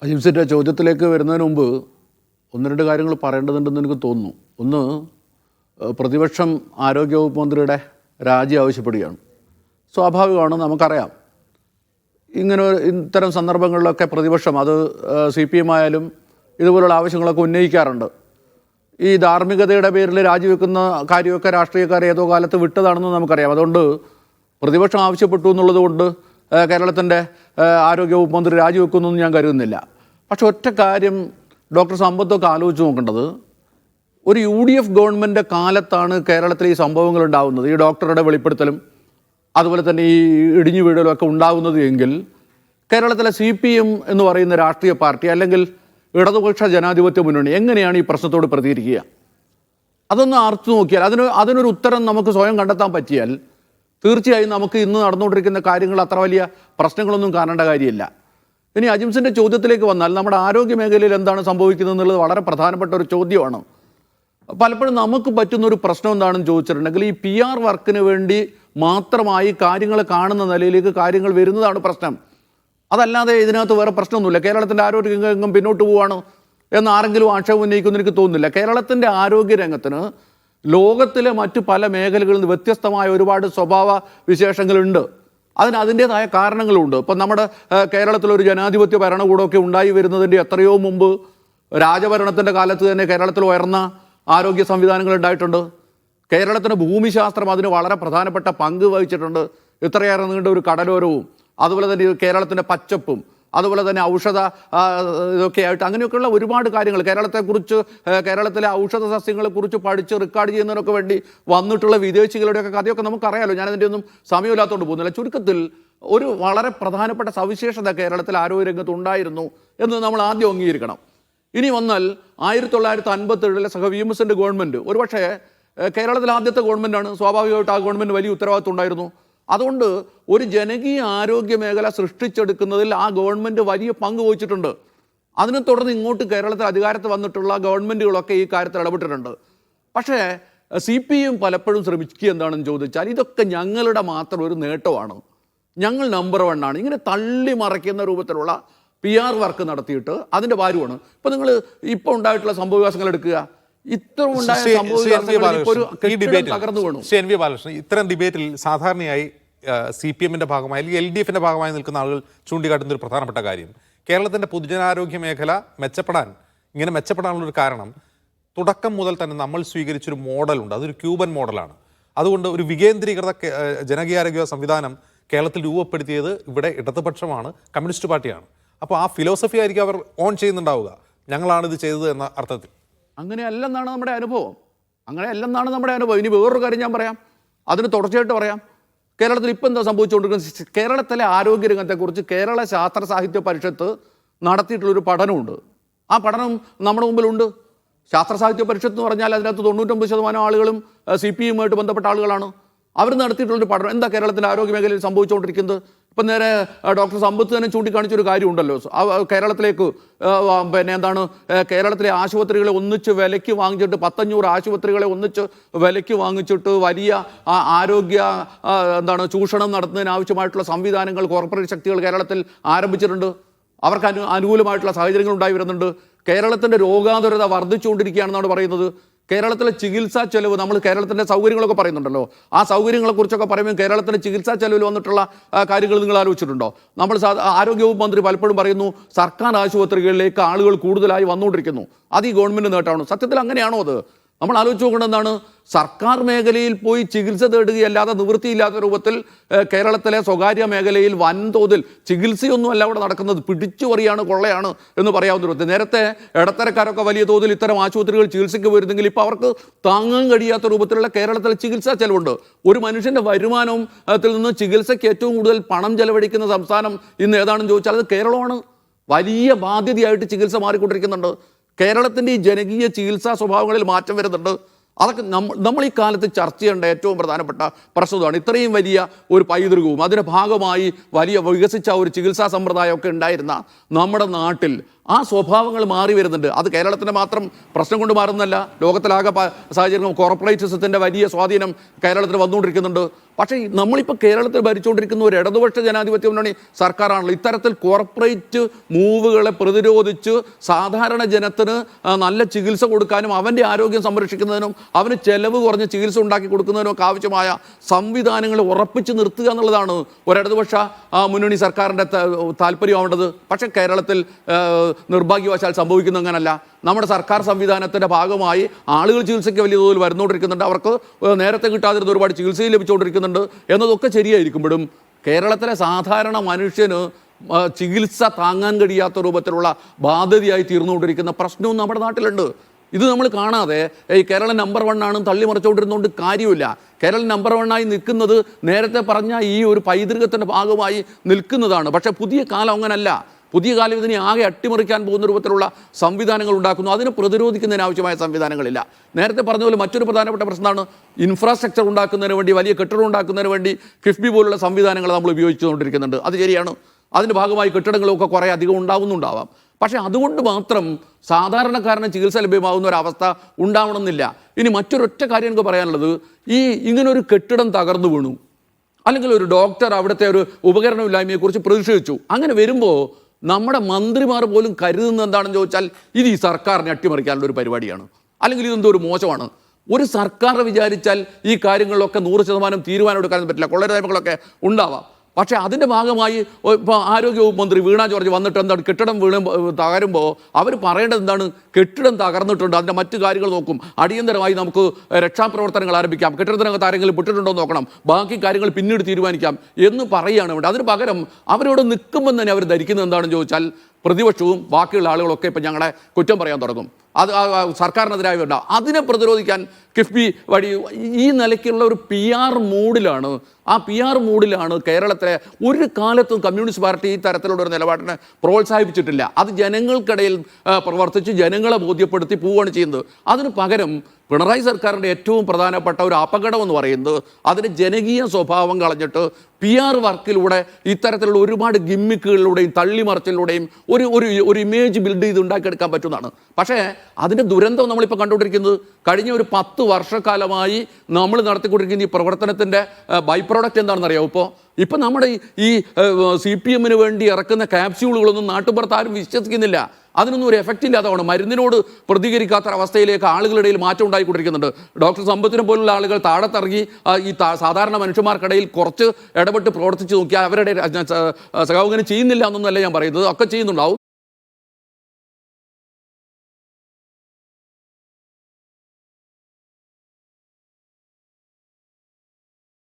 അജിംസിൻ്റെ ചോദ്യത്തിലേക്ക് വരുന്നതിന് മുമ്പ് ഒന്ന് രണ്ട് കാര്യങ്ങൾ പറയേണ്ടതുണ്ടെന്ന് എനിക്ക് തോന്നുന്നു. ഒന്ന്, പ്രതിപക്ഷം ആരോഗ്യവകുപ്പ് മന്ത്രിയുടെ രാജി ആവശ്യപ്പെടുകയാണ്. സ്വാഭാവികമാണ്, നമുക്കറിയാം. ഇത്തരം സന്ദർഭങ്ങളിലൊക്കെ പ്രതിപക്ഷം, അത് CPM ആയാലും ഇതുപോലുള്ള ആവശ്യങ്ങളൊക്കെ ഉന്നയിക്കാറുണ്ട്. ഈ ധാർമ്മികതയുടെ പേരിൽ രാജിവെക്കുന്ന കാര്യമൊക്കെ രാഷ്ട്രീയക്കാർ ഏതോ കാലത്ത് വിട്ടതാണെന്ന് നമുക്കറിയാം. അതുകൊണ്ട് പ്രതിപക്ഷം ആവശ്യപ്പെട്ടു എന്നുള്ളത് കൊണ്ട് കേരളത്തിൻ്റെ ആരോഗ്യവകുപ്പ് മന്ത്രി രാജിവെക്കുന്നൊന്നും ഞാൻ കരുതുന്നില്ല. പക്ഷെ ഒറ്റ കാര്യം ഡോക്ടർ സമ്പത്തൊക്കെ ആലോചിച്ച് നോക്കേണ്ടത്, ഒരു UDF ഗവൺമെൻറ് കാലത്താണ് കേരളത്തിൽ ഈ സംഭവങ്ങൾ ഉണ്ടാകുന്നത്, ഈ ഡോക്ടറുടെ വെളിപ്പെടുത്തലും അതുപോലെ തന്നെ ഈ ഇടിഞ്ഞു വീഴലും ഒക്കെ ഉണ്ടാകുന്നത് എങ്കിൽ കേരളത്തിലെ CPM എന്ന് പറയുന്ന രാഷ്ട്രീയ പാർട്ടി അല്ലെങ്കിൽ ഇടതുപക്ഷ ജനാധിപത്യ മുന്നണി എങ്ങനെയാണ് ഈ പ്രശ്നത്തോട് പ്രതികരിക്കുക? അതൊന്ന് ആർത്തു നോക്കിയാൽ അതിനൊരു ഉത്തരം നമുക്ക് സ്വയം കണ്ടെത്താൻ പറ്റിയാൽ തീർച്ചയായും നമുക്ക് ഇന്ന് നടന്നുകൊണ്ടിരിക്കുന്ന കാര്യങ്ങൾ അത്ര വലിയ പ്രശ്നങ്ങളൊന്നും കാണേണ്ട കാര്യമില്ല. ഇനി അജിംസിൻ്റെ ചോദ്യത്തിലേക്ക് വന്നാൽ, നമ്മുടെ ആരോഗ്യ മേഖലയിൽ എന്താണ് സംഭവിക്കുന്നത് എന്നുള്ളത് വളരെ പ്രധാനപ്പെട്ട ഒരു ചോദ്യമാണ്. പലപ്പോഴും നമുക്ക് പറ്റുന്നൊരു പ്രശ്നം എന്താണെന്ന് ചോദിച്ചിട്ടുണ്ടെങ്കിൽ, ഈ PR വർക്കിന് വേണ്ടി മാത്രമായി കാര്യങ്ങൾ കാണുന്ന നിലയിലേക്ക് കാര്യങ്ങൾ വരുന്നതാണ് പ്രശ്നം. അതല്ലാതെ ഇതിനകത്ത് വേറെ പ്രശ്നമൊന്നുമില്ല. കേരളത്തിൻ്റെ ആരോഗ്യരംഗം പിന്നോട്ട് പോവുകയാണ് എന്ന് ആരെങ്കിലും ആക്ഷേപം ഉന്നയിക്കുമെന്ന് എനിക്ക് തോന്നുന്നില്ല. കേരളത്തിൻ്റെ ആരോഗ്യരംഗത്തിന് ലോകത്തിലെ മറ്റു പല മേഖലകളിൽ നിന്ന് വ്യത്യസ്തമായ ഒരുപാട് സ്വഭാവ വിശേഷങ്ങളുണ്ട്. അതിൻ്റേതായ കാരണങ്ങളുണ്ട്. ഇപ്പം നമ്മുടെ കേരളത്തിലൊരു ജനാധിപത്യ ഭരണകൂടമൊക്കെ ഉണ്ടായി വരുന്നതിൻ്റെ എത്രയോ മുമ്പ് രാജഭരണത്തിൻ്റെ കാലത്ത് തന്നെ കേരളത്തിൽ ഉയർന്ന ആരോഗ്യ സംവിധാനങ്ങൾ ഉണ്ടായിട്ടുണ്ട്. കേരളത്തിന് ഭൂമിശാസ്ത്രം അതിന് വളരെ പ്രധാനപ്പെട്ട പങ്ക് വഹിച്ചിട്ടുണ്ട്. ഇത്രയേറെ നീണ്ട ഒരു കടലോരവും അതുപോലെ തന്നെ കേരളത്തിൻ്റെ പച്ചപ്പും അതുപോലെ തന്നെ ഔഷധ ഇതൊക്കെ ആയിട്ട് അങ്ങനെയൊക്കെയുള്ള ഒരുപാട് കാര്യങ്ങൾ കേരളത്തെക്കുറിച്ച്, കേരളത്തിലെ ഔഷധ സസ്യങ്ങളെക്കുറിച്ച് പഠിച്ച് റെക്കോർഡ് ചെയ്യുന്നതിനൊക്കെ വേണ്ടി വന്നിട്ടുള്ള വിദേശികളുടെയൊക്കെ കഥയൊക്കെ നമുക്കറിയാലോ. ഞാനതിൻ്റെ ഒന്നും സമയമില്ലാത്തതുകൊണ്ട് പോകുന്നില്ല. ചുരുക്കത്തിൽ ഒരു വളരെ പ്രധാനപ്പെട്ട സവിശേഷത കേരളത്തിൽ ആരോഗ്യരംഗത്ത് ഉണ്ടായിരുന്നു എന്ന് നമ്മൾ ആദ്യം അംഗീകരിക്കണം. ഇനി വന്നാൽ 1957 സഹ-VMSൻ്റെ ഗവൺമെൻറ് ഒരുപക്ഷെ കേരളത്തിലെ ആദ്യത്തെ ഗവൺമെൻറ്റാണ്. സ്വാഭാവികമായിട്ട് ആ ഗവൺമെൻറ് വലിയ ഉത്തരവാദിത്വം ഉണ്ടായിരുന്നു. അതുകൊണ്ട് ഒരു ജനകീയ ആരോഗ്യ മേഖല സൃഷ്ടിച്ചെടുക്കുന്നതിൽ ആ ഗവൺമെൻറ് വലിയ പങ്ക് വഹിച്ചിട്ടുണ്ട്. അതിനെ തുടർന്ന് ഇങ്ങോട്ട് കേരളത്തിൽ അധികാരത്തിൽ വന്നിട്ടുള്ള ഗവൺമെൻറ്റുകളൊക്കെ ഈ കാര്യത്തിൽ ഇടപെട്ടിട്ടുണ്ട്. പക്ഷേ CPM പലപ്പോഴും ശ്രമിക്കുക എന്താണെന്ന് ചോദിച്ചാൽ, ഇതൊക്കെ ഞങ്ങളുടെ മാത്രം ഒരു നേട്ടമാണ്, ഞങ്ങൾ നമ്പർ 1 ആണ്, ഇങ്ങനെ തള്ളി മറയ്ക്കുന്ന രൂപത്തിലുള്ള PR വർക്ക് നടത്തിയിട്ട് അതിൻ്റെ ഭാരമാണ്. ഇപ്പം നിങ്ങൾ ഇപ്പോൾ ഉണ്ടായിട്ടുള്ള സംഭവവികാസങ്ങൾ എടുക്കുക. ഇത്തരം ഉണ്ടായ തകർന്നു വീണു. ഇത്തരം ഡിബേറ്റിൽ സാധാരണയായി CPMൻ്റെ ഭാഗമായി അല്ലെങ്കിൽ LDFൻ്റെ ഭാഗമായി നിൽക്കുന്ന ആളുകൾ ചൂണ്ടിക്കാട്ടുന്ന ഒരു പ്രധാനപ്പെട്ട കാര്യം, കേരളത്തിൻ്റെ പൊതുജനാരോഗ്യ മേഖല മെച്ചപ്പെടാനുള്ളൊരു കാരണം തുടക്കം മുതൽ തന്നെ നമ്മൾ സ്വീകരിച്ചൊരു മോഡലുണ്ട്. അതൊരു ക്യൂബൻ മോഡലാണ്. അതുകൊണ്ട് ഒരു വികേന്ദ്രീകൃത ജനകീയാരോഗ്യ സംവിധാനം കേരളത്തിൽ രൂപപ്പെടുത്തിയത് ഇവിടെ ഇടതുപക്ഷമാണ്, കമ്മ്യൂണിസ്റ്റ് പാർട്ടിയാണ്. അപ്പോൾ ആ ഫിലോസഫി ആയിരിക്കും അവർ ഓൺ ചെയ്യുന്നുണ്ടാവുക, ഞങ്ങളാണിത് ചെയ്തത് എന്ന അർത്ഥത്തിൽ. അങ്ങനെയല്ലെന്നാണ് നമ്മുടെ അനുഭവം. ഇനി വേറൊരു കാര്യം ഞാൻ പറയാം, അതിന് തുടർച്ചയായിട്ട് പറയാം. കേരളത്തിൽ ഇപ്പം എന്താ സംഭവിച്ചുകൊണ്ടിരിക്കുന്നത്? കേരളത്തിലെ ആരോഗ്യരംഗത്തെക്കുറിച്ച് കേരള ശാസ്ത്ര സാഹിത്യ പരിഷത്ത് നടത്തിയിട്ടുള്ളൊരു പഠനമുണ്ട്. ആ പഠനം നമ്മുടെ മുമ്പിലുണ്ട്. ശാസ്ത്ര സാഹിത്യ പരിഷത്ത് എന്ന് പറഞ്ഞാൽ അതിനകത്ത് 99% ആളുകളും CPM-ആയിട്ട് ബന്ധപ്പെട്ട ആളുകളാണ്. അവർ നടത്തിയിട്ടുള്ളൊരു പഠനം എന്താ കേരളത്തിൻ്റെ ആരോഗ്യ മേഖലയിൽ സംഭവിച്ചുകൊണ്ടിരിക്കുന്നത്? ഇപ്പം നേരെ ഡോക്ടർ സമ്പത്ത് തന്നെ ചൂണ്ടിക്കാണിച്ചൊരു കാര്യമുണ്ടല്ലോ. കേരളത്തിലേക്ക് കേരളത്തിലെ ആശുപത്രികളെ ഒന്നിച്ച് വിലയ്ക്ക് വാങ്ങിച്ചിട്ട് 500 ആശുപത്രികളെ ഒന്നിച്ച് വിലയ്ക്ക് വാങ്ങിച്ചിട്ട് വലിയ ആരോഗ്യ ചൂഷണം നടത്തുന്നതിന് ആവശ്യമായിട്ടുള്ള സംവിധാനങ്ങൾ കോർപ്പറേറ്റ് ശക്തികൾ കേരളത്തിൽ ആരംഭിച്ചിട്ടുണ്ട്. അവർക്ക് അനുകൂലമായിട്ടുള്ള സാഹചര്യങ്ങൾ ഉണ്ടായി വരുന്നുണ്ട്. കേരളത്തിൻ്റെ രോഗാതുരത വർദ്ധിച്ചുകൊണ്ടിരിക്കുകയാണെന്നാണ് പറയുന്നത്. കേരളത്തിലെ ചികിത്സാ ചെലവ്, നമ്മൾ കേരളത്തിൻ്റെ സൗകര്യങ്ങളൊക്കെ പറയുന്നുണ്ടല്ലോ, ആ സൗകര്യങ്ങളെക്കുറിച്ചൊക്കെ പറയുമ്പോൾ കേരളത്തിൻ്റെ ചികിത്സാ ചെലവിൽ വന്നിട്ടുള്ള കാര്യങ്ങൾ നിങ്ങൾ ആലോചിച്ചിട്ടുണ്ടോ? നമ്മൾ ആരോഗ്യവകുപ്പ് മന്ത്രി പലപ്പോഴും പറയുന്നു സർക്കാർ ആശുപത്രികളിലേക്ക് ആളുകൾ കൂടുതലായി വന്നുകൊണ്ടിരിക്കുന്നു, അത് ഈ ഗവൺമെൻറ് നേട്ടമാണ്. സത്യത്തിൽ അങ്ങനെയാണോ? അത് നമ്മൾ ആലോചിച്ച് നോക്കേണ്ടത് എന്താണ്? സർക്കാർ മേഖലയിൽ പോയി ചികിത്സ തേടുകയല്ലാതെ നിവൃത്തിയില്ലാത്ത രൂപത്തിൽ കേരളത്തിലെ സ്വകാര്യ മേഖലയിൽ വൻതോതിൽ ചികിത്സയൊന്നുമല്ല അവിടെ നടക്കുന്നത്, പിടിച്ചു പറിയാണ്, കൊള്ളയാണ് എന്ന് പറയാവുന്ന രൂപത്തിൽ. നേരത്തെ ഇടത്തരക്കാരൊക്കെ വലിയ തോതിൽ ഇത്തരം ആശുപത്രികൾ ചികിത്സയ്ക്ക് വരുന്നെങ്കിൽ ഇപ്പോൾ അവർക്ക് താങ്ങാൻ കഴിയാത്ത രൂപത്തിലുള്ള കേരളത്തിലെ ചികിത്സാ ചെലവുണ്ട്. ഒരു മനുഷ്യൻ്റെ വരുമാനത്തിൽ നിന്ന് ചികിത്സയ്ക്ക് ഏറ്റവും കൂടുതൽ പണം ചെലവഴിക്കുന്ന സംസ്ഥാനം ഇന്ന് ഏതാണെന്ന് ചോദിച്ചാൽ അത് കേരളമാണ്. വലിയ ബാധ്യതയായിട്ട് ചികിത്സ മാറിക്കൊണ്ടിരിക്കുന്നുണ്ട്. കേരളത്തിൻ്റെ ഈ ജനകീയ ചികിത്സാ സ്വഭാവങ്ങളിൽ മാറ്റം വരുന്നുണ്ട്. അതൊക്കെ നമ്മൾ ഈ കാലത്ത് ചർച്ച ചെയ്യേണ്ട ഏറ്റവും പ്രധാനപ്പെട്ട പ്രശ്നമാണ്. ഇത്രയും വലിയ ഒരു പൈതൃകവും അതിൻ്റെ ഭാഗമായി വലിയ വികസിച്ച ഒരു ചികിത്സാ സമ്പ്രദായമൊക്കെ ഉണ്ടായിരുന്ന നമ്മുടെ നാട്ടിൽ ആ സ്വഭാവങ്ങൾ മാറി വരുന്നുണ്ട്. അത് കേരളത്തിൻ്റെ മാത്രം പ്രശ്നം കൊണ്ട് മാറുന്നല്ല, ലോകത്തിലാകെ സാഹചര്യം കോർപ്പറേറ്റിസത്തിൻ്റെ വലിയ സ്വാധീനം കേരളത്തിൽ വന്നുകൊണ്ടിരിക്കുന്നുണ്ട്. പക്ഷേ നമ്മളിപ്പോൾ കേരളത്തിൽ ഭരിച്ചുകൊണ്ടിരിക്കുന്ന ഒരു ഇടതുപക്ഷ ജനാധിപത്യ മുന്നണി സർക്കാരാണല്ലോ. ഇത്തരത്തിൽ കോർപ്പറേറ്റ് മൂവുകളെ പ്രതിരോധിച്ച് സാധാരണ ജനത്തിന് നല്ല ചികിത്സ കൊടുക്കാനും അവൻ്റെ ആരോഗ്യം സംരക്ഷിക്കുന്നതിനും അവന് ചെലവ് കുറഞ്ഞ ചികിത്സ ഉണ്ടാക്കി കൊടുക്കുന്നതിനും ഒക്കെ ആവശ്യമായ സംവിധാനങ്ങൾ ഉറപ്പിച്ച് നിർത്തുക എന്നുള്ളതാണ് ഒരു ഇടതുപക്ഷ മുന്നണി സർക്കാരിൻ്റെ താല്പര്യമാവേണ്ടത്. പക്ഷേ കേരളത്തിൽ നിർഭാഗ്യവശാൽ സംഭവിക്കുന്ന അങ്ങനല്ല. നമ്മുടെ സർക്കാർ സംവിധാനത്തിൻ്റെ ഭാഗമായി ആളുകൾ ചികിത്സയ്ക്ക് വലിയ തോതിൽ വരുന്നുകൊണ്ടിരിക്കുന്നുണ്ട്. അവർക്ക് നേരത്തെ കിട്ടാതിരുന്ന ഒരുപാട് ചികിത്സയും ലഭിച്ചുകൊണ്ടിരിക്കുന്നുണ്ട് എന്നതൊക്കെ ശരിയായിരിക്കുമ്പോഴും കേരളത്തിലെ സാധാരണ മനുഷ്യന് ചികിത്സ താങ്ങാൻ കഴിയാത്ത രൂപത്തിലുള്ള ബാധ്യതയായി തീർന്നുകൊണ്ടിരിക്കുന്ന പ്രശ്നവും നമ്മുടെ നാട്ടിലുണ്ട്. ഇത് നമ്മൾ കാണാതെ ഈ കേരളം നമ്പർ 1 ആണെന്ന് തള്ളി മറിച്ചുകൊണ്ടിരുന്നുകൊണ്ട് കാര്യമില്ല. കേരളം നമ്പർ 1 ആയി നിൽക്കുന്നത് നേരത്തെ പറഞ്ഞ ഈ ഒരു പൈതൃകത്തിൻ്റെ ഭാഗമായി നിൽക്കുന്നതാണ്. പക്ഷേ പുതിയ കാലം അങ്ങനല്ല. പുതിയ കാലം ഇതിനെ ആകെ അട്ടിമറിക്കാൻ പോകുന്ന രൂപത്തിലുള്ള സംവിധാനങ്ങൾ ഉണ്ടാക്കുന്നു. അതിനെ പ്രതിരോധിക്കുന്നതിന് ആവശ്യമായ സംവിധാനങ്ങളില്ല. നേരത്തെ പറഞ്ഞ പോലെ മറ്റൊരു പ്രധാനപ്പെട്ട പ്രശ്നമാണ് ഇൻഫ്രാസ്ട്രക്ചർ ഉണ്ടാക്കുന്നതിന് വേണ്ടി, വലിയ കെട്ടിടം ഉണ്ടാക്കുന്നതിന് വേണ്ടി കിഫ്ബി പോലുള്ള സംവിധാനങ്ങൾ നമ്മൾ ഉപയോഗിച്ചുകൊണ്ടിരിക്കുന്നുണ്ട്. അത് ശരിയാണ്. അതിൻ്റെ ഭാഗമായി കെട്ടിടങ്ങളൊക്കെ കുറേ അധികം ഉണ്ടാവുന്നുണ്ടാവാം. പക്ഷേ അതുകൊണ്ട് മാത്രം സാധാരണക്കാരന് ചികിത്സ ലഭ്യമാകുന്ന ഒരവസ്ഥ ഉണ്ടാവണമെന്നില്ല. ഇനി മറ്റൊരൊറ്റ കാര്യം എനിക്ക് പറയാനുള്ളത്, ഇങ്ങനൊരു കെട്ടിടം തകർന്നു വീണു, അല്ലെങ്കിൽ ഒരു ഡോക്ടർ അവിടുത്തെ ഒരു ഉപകരണമില്ലായ്മയെക്കുറിച്ച് പ്രതിഷേധിച്ചു. അങ്ങനെ വരുമ്പോൾ നമ്മുടെ മന്ത്രിമാർ പോലും കരുതുന്നത് എന്താണെന്ന് ചോദിച്ചാൽ ഇത് ഈ സർക്കാരിനെ അട്ടിമറിക്കാനുള്ള ഒരു പരിപാടിയാണ്, അല്ലെങ്കിൽ ഇതെന്തോ ഒരു മോശമാണ്. ഒരു സർക്കാർ വിചാരിച്ചാൽ ഈ കാര്യങ്ങളിലൊക്കെ 100% തീരുമാനം എടുക്കാനും പറ്റില്ല. കൊള്ളരുതായ്മകളൊക്കെ ഉണ്ടാവാം. പക്ഷേ അതിൻ്റെ ഭാഗമായി ഇപ്പോൾ ആരോഗ്യവകുപ്പ് മന്ത്രി വീണ ജോർജ് വന്നിട്ട് എന്താണ് കെട്ടിടം തകരുമ്പോൾ അവർ പറയേണ്ടത് എന്താണ്? കെട്ടിടം തകർന്നിട്ടുണ്ട്, അതിൻ്റെ മറ്റു കാര്യങ്ങൾ നോക്കും, അടിയന്തരമായി നമുക്ക് രക്ഷാപ്രവർത്തനങ്ങൾ ആരംഭിക്കാം, കെട്ടിടത്തിനകത്ത് ആരെങ്കിലും പെട്ടിട്ടുണ്ടോ നോക്കണം, ബാക്കി കാര്യങ്ങൾ പിന്നീട് തീരുമാനിക്കാം എന്ന് പറയുകയാണ് വേണ്ടത്. അതിന് പകരം അവരോട് നിൽക്കുമ്പോൾ തന്നെ അവർ ധരിക്കുന്നത് എന്താണെന്ന് ചോദിച്ചാൽ പ്രതിപക്ഷവും ബാക്കിയുള്ള ആളുകളൊക്കെ ഇപ്പം ഞങ്ങളെ കുറ്റം പറയാൻ തുടങ്ങും. അത് സർക്കാരിനെതിരായി വേണ്ട. അതിനെ പ്രതിരോധിക്കാൻ കിഫ്ബി വഴി ഈ നിലയ്ക്കുള്ള ഒരു PR മൂഡിലാണ്. ആ PR മൂഡിലാണ് കേരളത്തിലെ ഒരു കാലത്തും കമ്മ്യൂണിസ്റ്റ് പാർട്ടി ഈ തരത്തിലുള്ള ഒരു നിലപാടിനെ പ്രോത്സാഹിപ്പിച്ചിട്ടില്ല. അത് ജനങ്ങൾക്കിടയിൽ പ്രവർത്തിച്ച് ജനങ്ങളെ ബോധ്യപ്പെടുത്തി പോവുകയാണ് ചെയ്യുന്നത്. അതിന് പകരം പിണറായി സർക്കാരിൻ്റെ ഏറ്റവും പ്രധാനപ്പെട്ട ഒരു അപകടം എന്ന് പറയുന്നത് അതിന് ജനകീയ സ്വഭാവം കളഞ്ഞിട്ട് PR വർക്കിലൂടെ ഇത്തരത്തിലുള്ള ഒരുപാട് ഗിമ്മിക്കുകളിലൂടെയും തള്ളിമറിച്ചിലൂടെയും ഒരു ഇമേജ് ബിൽഡ് ചെയ്ത് ഉണ്ടാക്കിയെടുക്കാൻ പറ്റുന്നതാണ്. പക്ഷേ അതിൻ്റെ ദുരന്തം നമ്മളിപ്പോൾ കണ്ടുകൊണ്ടിരിക്കുന്നത് കഴിഞ്ഞ ഒരു 10 വർഷക്കാലമായി നമ്മൾ നടത്തിക്കൊണ്ടിരിക്കുന്ന ഈ പ്രവർത്തനത്തിൻ്റെ ബൈ പ്രോഡക്റ്റ് എന്താണെന്ന് അറിയാമോ? ഇപ്പം നമ്മുടെ ഈ CPM വേണ്ടി ഇറക്കുന്ന ക്യാപ്സ്യൂളുകളൊന്നും നാട്ടുപുറത്ത് ആരും വിശ്വസിക്കുന്നില്ല. അതിനൊന്നും ഒരു എഫക്റ്റ് ഇല്ലാത്തതാണ്. മരുന്നിനോട് പ്രതികരിക്കാത്തൊരവസ്ഥയിലേക്ക് ആളുകളിടയിൽ മാറ്റം ഉണ്ടായിക്കൊണ്ടിരിക്കുന്നുണ്ട്. ഡോക്ടർ സമ്പത്തിനെ പോലുള്ള ആളുകൾ താഴത്തിറങ്ങി ഈ സാധാരണ മനുഷ്യന്മാർക്കിടയിൽ കുറച്ച് ഇടപെട്ട് പ്രവർത്തിച്ച് നോക്കിയാൽ അവരുടെ സഹോദരൻ ചെയ്യുന്നില്ല എന്നൊന്നല്ല ഞാൻ പറയുന്നത്, ഒക്കെ ചെയ്യുന്നുണ്ടാവും.